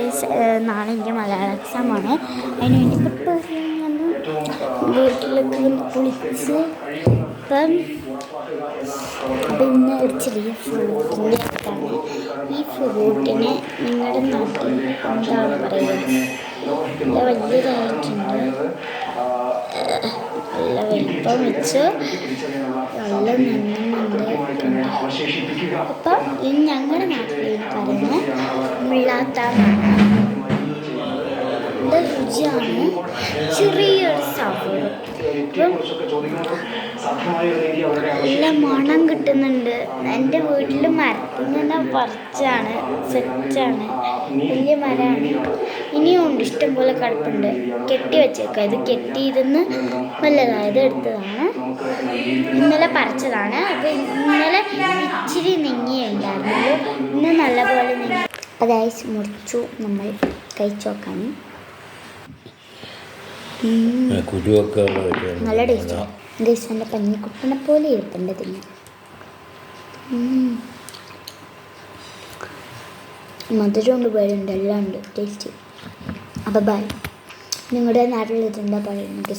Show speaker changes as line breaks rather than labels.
Guys, നാളെ എനിക്ക് മലയാള എക്സാമാണ്. അതിന് വേണ്ടി വീട്ടിലൊക്കെ കുളിച്ച് അപ്പം ഇന്ന് ഒരു ചെറിയ ഫ്രൂട്ടിൻ്റെ അടുത്താണ്. ഈ ഫ്രൂട്ടിനെ നിങ്ങളുടെ നാട്ടിൽ എന്താണ് പറയുക? വലിയതായിട്ടുണ്ട്, നല്ല വലിപ്പം വെച്ച് നല്ല നന്നുണ്ട്. അപ്പം ഇത് ഞങ്ങളുടെ നാട്ടിൽ പറയുന്ന മുള്ളാത്താണ്. നല്ല രുചിയാണ്, ചെറിയൊരു സവറ്. നല്ല മണം കിട്ടുന്നുണ്ട്. എൻ്റെ വീട്ടിൽ മരത്തിൽ നിന്ന് പറിച്ചാണ്, സെറ്റാണ്, വലിയ മരമാണ്. ഇനിയും ഉണ്ട്, ഇഷ്ടംപോലെ കിടപ്പുണ്ട്. കെട്ടി വെച്ചേക്കുക. ഇത് കെട്ടിയിരുന്ന് വല്ലതായത് എടുത്തതാണ്, ഇന്നലെ പറിച്ചതാണ്. അപ്പോൾ ഇന്നലെ ഇച്ചിരി നെങ്ങിയുണ്ടായിരുന്നുള്ളൂ, ഇന്ന് നല്ലപോലെ നെങ്ങി. അതായത് മുറിച്ചു നമ്മൾ കഴിച്ചു നോക്കാൻ. നല്ല ടേസ്റ്റാണ് ഗൈസ്. എൻ്റെ പഞ്ഞിക്കുട്ടനെ പോലെ ഇരിപ്പുണ്ട് ഇതിന്. മധുരം ഉണ്ട്, പേരുണ്ട്, എല്ലാം ഉണ്ട്, ടേസ്റ്റ്. അപ്പോൾ ബൈ. നിങ്ങളുടെ നാട്ടിൽ ഇതെന്താ പറയുന്നത്?